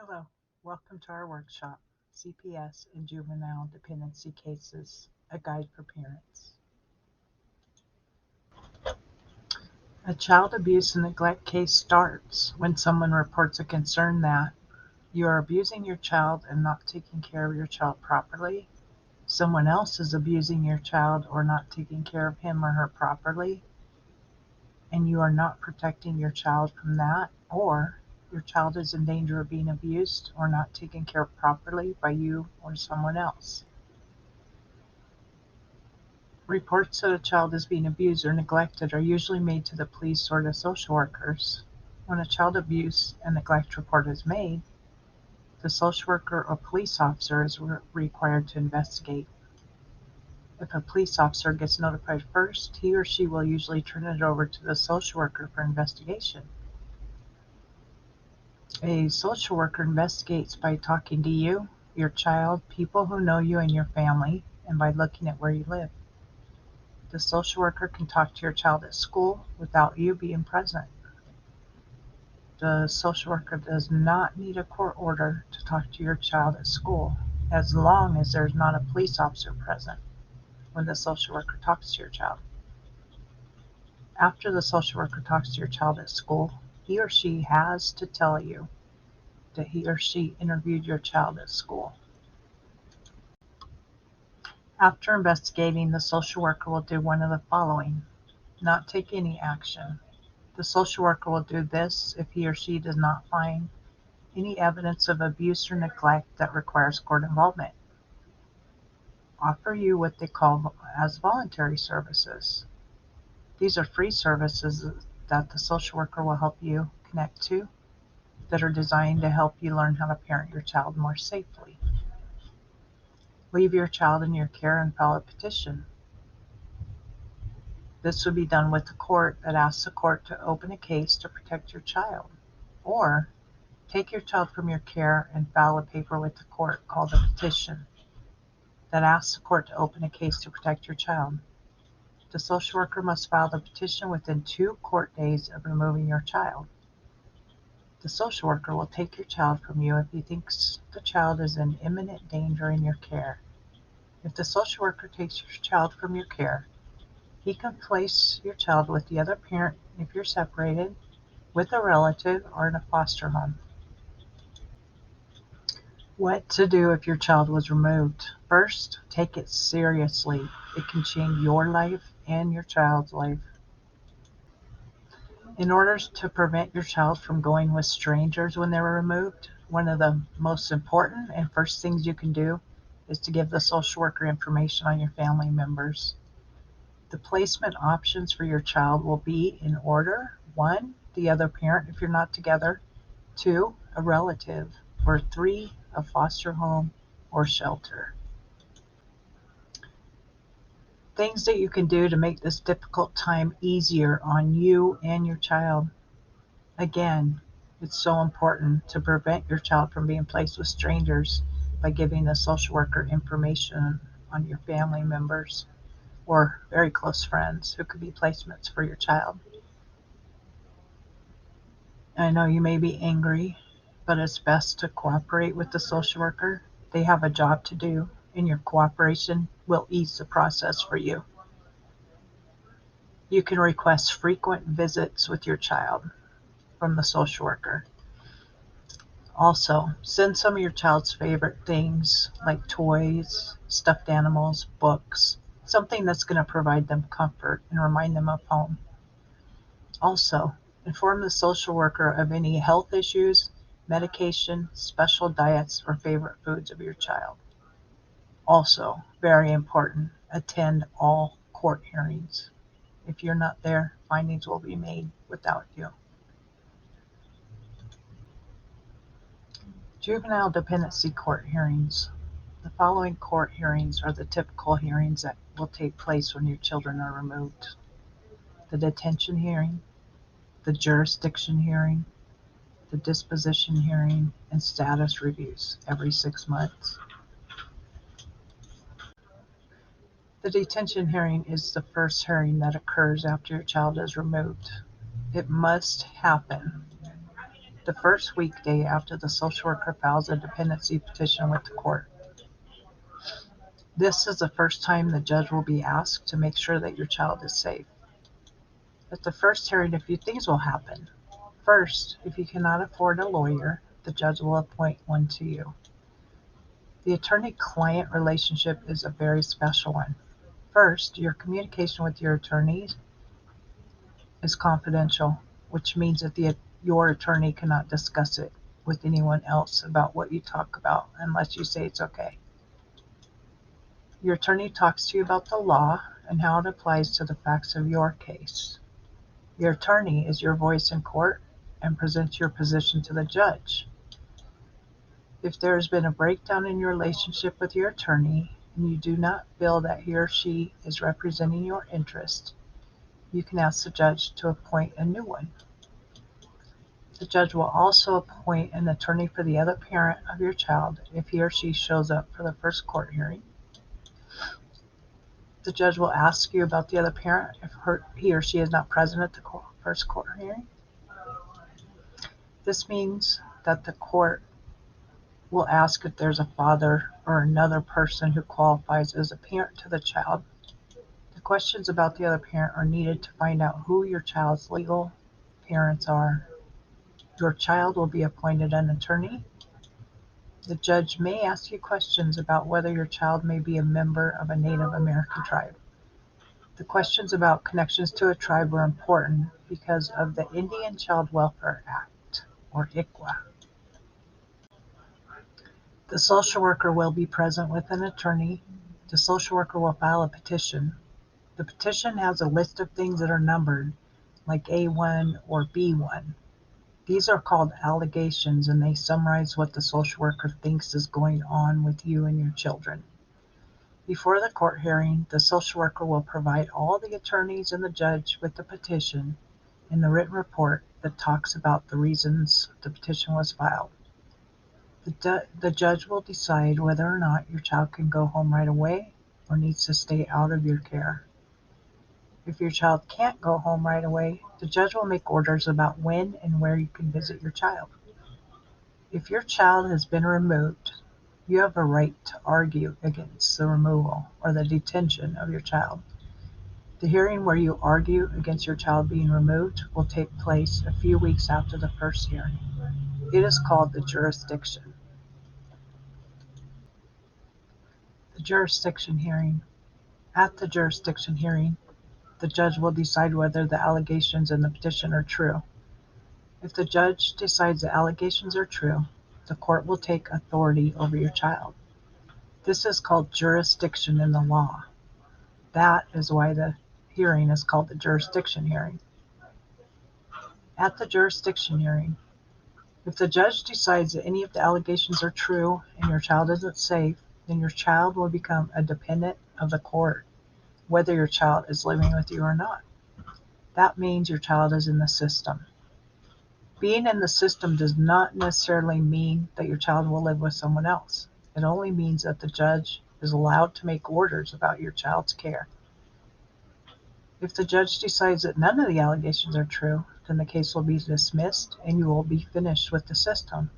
Hello, welcome to our workshop, CPS and Juvenile Dependency Cases, a guide for parents. A child abuse and neglect case starts when someone reports a concern that you are abusing your child and not taking care of your child properly, someone else is abusing your child or not taking care of him or her properly, and you are not protecting your child from that, or your child is in danger of being abused or not taken care of properly by you or someone else. Reports that a child is being abused or neglected are usually made to the police or to social workers. When a child abuse and neglect report is made, the social worker or police officer is required to investigate. If a police officer gets notified first, he or she will usually turn it over to the social worker for investigation. A social worker investigates by talking to you, your child, people who know you and your family, and by looking at where you live. The social worker can talk to your child at school without you being present. The social worker does not need a court order to talk to your child at school, as long as there's not a police officer present when the social worker talks to your child. After the social worker talks to your child at school, he or she has to tell you that he or she interviewed your child at school. After investigating, the social worker will do one of the following: not take any action. The social worker will do this if he or she does not find any evidence of abuse or neglect that requires court involvement. Offer you what they call as voluntary services. These are free services that the social worker will help you connect to that are designed to help you learn how to parent your child more safely. Leave your child in your care and file a petition. This would be done with the court that asks the court to open a case to protect your child. Or take your child from your care and file a paper with the court called a petition that asks the court to open a case to protect your child. The social worker must file the petition within 2 court days of removing your child. The social worker will take your child from you if he thinks the child is in imminent danger in your care. If the social worker takes your child from your care, he can place your child with the other parent if you're separated, with a relative, or in a foster home. What to do if your child was removed. First, take it seriously. It can change your life and your child's life. In order to prevent your child from going with strangers when they were removed, one of the most important and first things you can do is to give the social worker information on your family members. The placement options for your child will be in order: 1, the other parent if you're not together; 2, a relative; or 3, a foster home or shelter. Things that you can do to make this difficult time easier on you and your child. Again, it's so important to prevent your child from being placed with strangers by giving the social worker information on your family members or very close friends who could be placements for your child. I know you may be angry, but it's best to cooperate with the social worker. They have a job to do, and your cooperation will ease the process for you. You can request frequent visits with your child from the social worker. Also, send some of your child's favorite things like toys, stuffed animals, books, something that's going to provide them comfort and remind them of home. Also, inform the social worker of any health issues, medication, special diets, or favorite foods of your child. Also, very important, attend all court hearings. If you're not there, findings will be made without you. Juvenile dependency court hearings. The following court hearings are the typical hearings that will take place when your children are removed: the detention hearing, the jurisdiction hearing, the disposition hearing, and status reviews every 6 months. The detention hearing is the first hearing that occurs after your child is removed. It must happen. the first weekday after the social worker files a dependency petition with the court. This is the first time the judge will be asked to make sure that your child is safe. At the first hearing, a few things will happen. First, if you cannot afford a lawyer, the judge will appoint one to you. The attorney-client relationship is a very special one. First, your communication with your attorney is confidential, which means that your attorney cannot discuss it with anyone else about what you talk about unless you say it's okay. Your attorney talks to you about the law and how it applies to the facts of your case. Your attorney is your voice in court and presents your position to the judge. If there has been a breakdown in your relationship with your attorney and you do not feel that he or she is representing your interest, you can ask the judge to appoint a new one. The judge will also appoint an attorney for the other parent of your child if he or she shows up for the first court hearing. The judge will ask you about the other parent if he or she is not present at the first court hearing. This means that the court will ask if there's a father or another person who qualifies as a parent to the child. The questions about the other parent are needed to find out who your child's legal parents are. Your child will be appointed an attorney. The judge may ask you questions about whether your child may be a member of a Native American tribe. The questions about connections to a tribe are important because of the Indian Child Welfare Act, or ICWA. The social worker will be present with an attorney. The social worker will file a petition. The petition has a list of things that are numbered, like A1 or B1. These are called allegations, and they summarize what the social worker thinks is going on with you and your children. Before the court hearing, the social worker will provide all the attorneys and the judge with the petition and the written report that talks about the reasons the petition was filed. The judge will decide whether or not your child can go home right away or needs to stay out of your care. If your child can't go home right away, the judge will make orders about when and where you can visit your child. If your child has been removed, you have a right to argue against the removal or the detention of your child. The hearing where you argue against your child being removed will take place a few weeks after the first hearing. It is called the jurisdiction. The jurisdiction hearing. At the jurisdiction hearing, the judge will decide whether the allegations in the petition are true. If the judge decides the allegations are true, the court will take authority over your child. This is called jurisdiction in the law. That is why the hearing is called the jurisdiction hearing. At the jurisdiction hearing, if the judge decides that any of the allegations are true and your child isn't safe, then your child will become a dependent of the court, whether your child is living with you or not. That means your child is in the system. Being in the system does not necessarily mean that your child will live with someone else. It only means that the judge is allowed to make orders about your child's care. If the judge decides that none of the allegations are true, then the case will be dismissed and you will be finished with the system.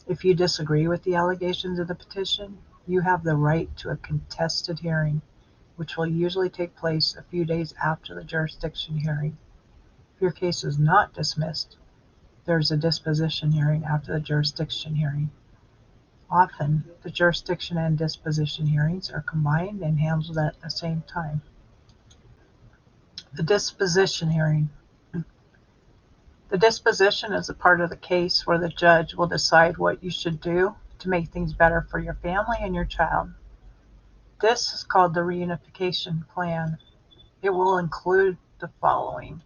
If you disagree with the allegations of the petition, you have the right to a contested hearing, which will usually take place a few days after the jurisdiction hearing. If your case is not dismissed, there is a disposition hearing after the jurisdiction hearing. Often, the jurisdiction and disposition hearings are combined and handled at the same time. The disposition hearing. The disposition is a part of the case where the judge will decide what you should do to make things better for your family and your child. This is called the reunification plan. It will include the following: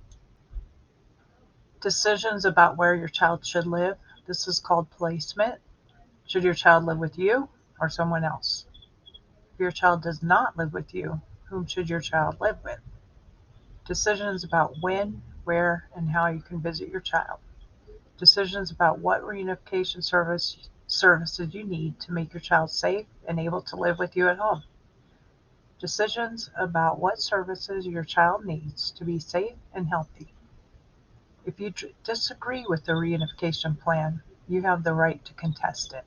decisions about where your child should live. This is called placement. Should your child live with you or someone else? If your child does not live with you, whom should your child live with? Decisions about when, where, and how you can visit your child. Decisions about what reunification services you need to make your child safe and able to live with you at home. Decisions about what services your child needs to be safe and healthy. If you disagree with the reunification plan, you have the right to contest it.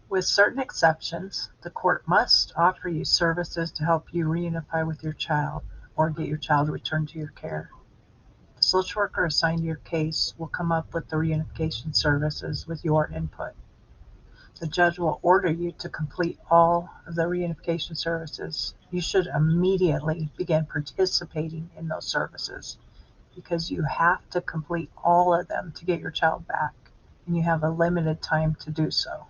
With certain exceptions, the court must offer you services to help you reunify with your child or get your child returned to your care. The social worker assigned to your case will come up with the reunification services with your input. The judge will order you to complete all of the reunification services. You should immediately begin participating in those services because you have to complete all of them to get your child back, and you have a limited time to do so.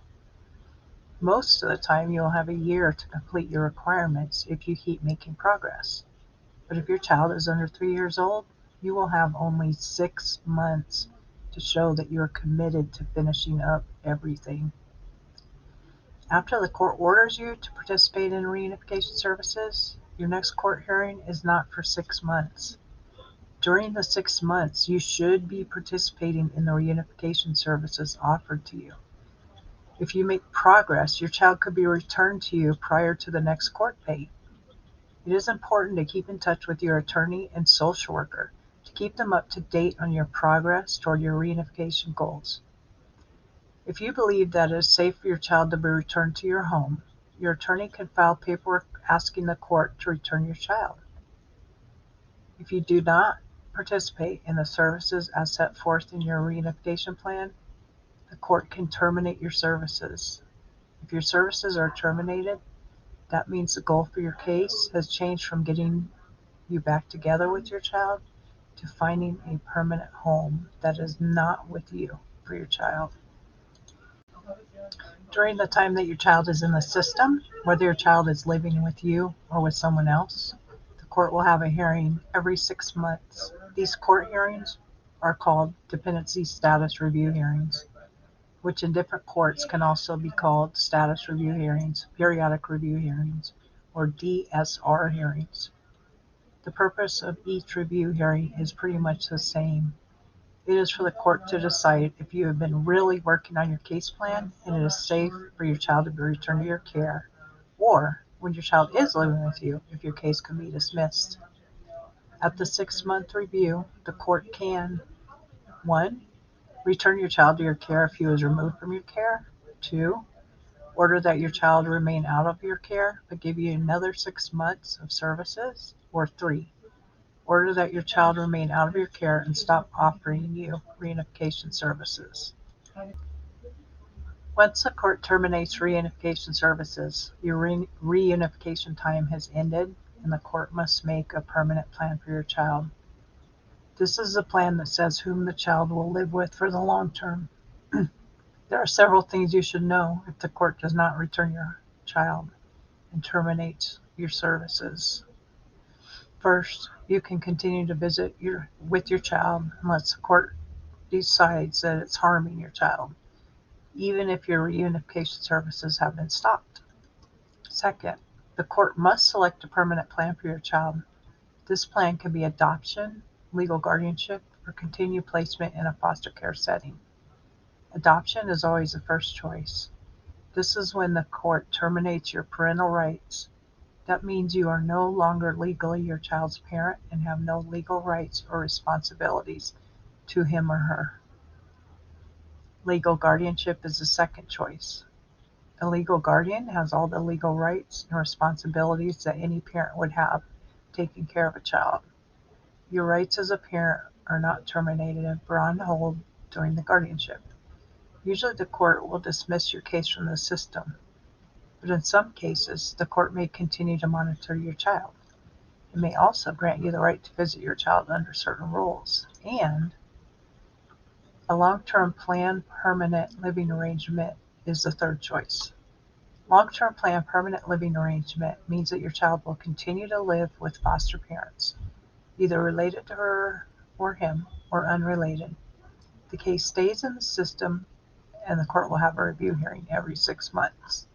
Most of the time, you'll have a year to complete your requirements if you keep making progress. But if your child is under 3 years old, you will have only 6 months to show that you're committed to finishing up everything. After the court orders you to participate in reunification services, your next court hearing is not for 6 months. During the 6 months, you should be participating in the reunification services offered to you. If you make progress, your child could be returned to you prior to the next court date. It is important to keep in touch with your attorney and social worker to keep them up to date on your progress toward your reunification goals. If you believe that it is safe for your child to be returned to your home, your attorney can file paperwork asking the court to return your child. If you do not participate in the services as set forth in your reunification plan, the court can terminate your services. If your services are terminated, that means the goal for your case has changed from getting you back together with your child to finding a permanent home that is not with you for your child. During the time that your child is in the system, whether your child is living with you or with someone else, the court will have a hearing every 6 months. These court hearings are called Dependency Status Review Hearings, which in different courts can also be called Status Review Hearings, Periodic Review Hearings, or DSR hearings. The purpose of each review hearing is pretty much the same. It is for the court to decide if you have been really working on your case plan and it is safe for your child to be returned to your care, or when your child is living with you, if your case can be dismissed. At the 6-month review, the court can 1. Return your child to your care if he was removed from your care. 2. Order that your child remain out of your care but give you another 6 months of services. Or 3. Order that your child remain out of your care and stop offering you reunification services. Once the court terminates reunification services, your reunification time has ended and the court must make a permanent plan for your child. This is a plan that says whom the child will live with for the long term. There are several things you should know if the court does not return your child and terminates your services. First, you can continue to visit with your child unless the court decides that it's harming your child, even if your reunification services have been stopped. Second, the court must select a permanent plan for your child. This plan can be adoption, legal guardianship, or continued placement in a foster care setting. Adoption is always the first choice. This is when the court terminates your parental rights. That means you are no longer legally your child's parent and have no legal rights or responsibilities to him or her. Legal guardianship is the second choice. A legal guardian has all the legal rights and responsibilities that any parent would have taking care of a child. Your rights as a parent are not terminated or on hold during the guardianship. Usually the court will dismiss your case from the system, but in some cases, the court may continue to monitor your child. It may also grant you the right to visit your child under certain rules. And a long-term plan permanent living arrangement is the third choice. Long-term plan permanent living arrangement means that your child will continue to live with foster parents, either related to her or him or unrelated. The case stays in the system and the court will have a review hearing every 6 months.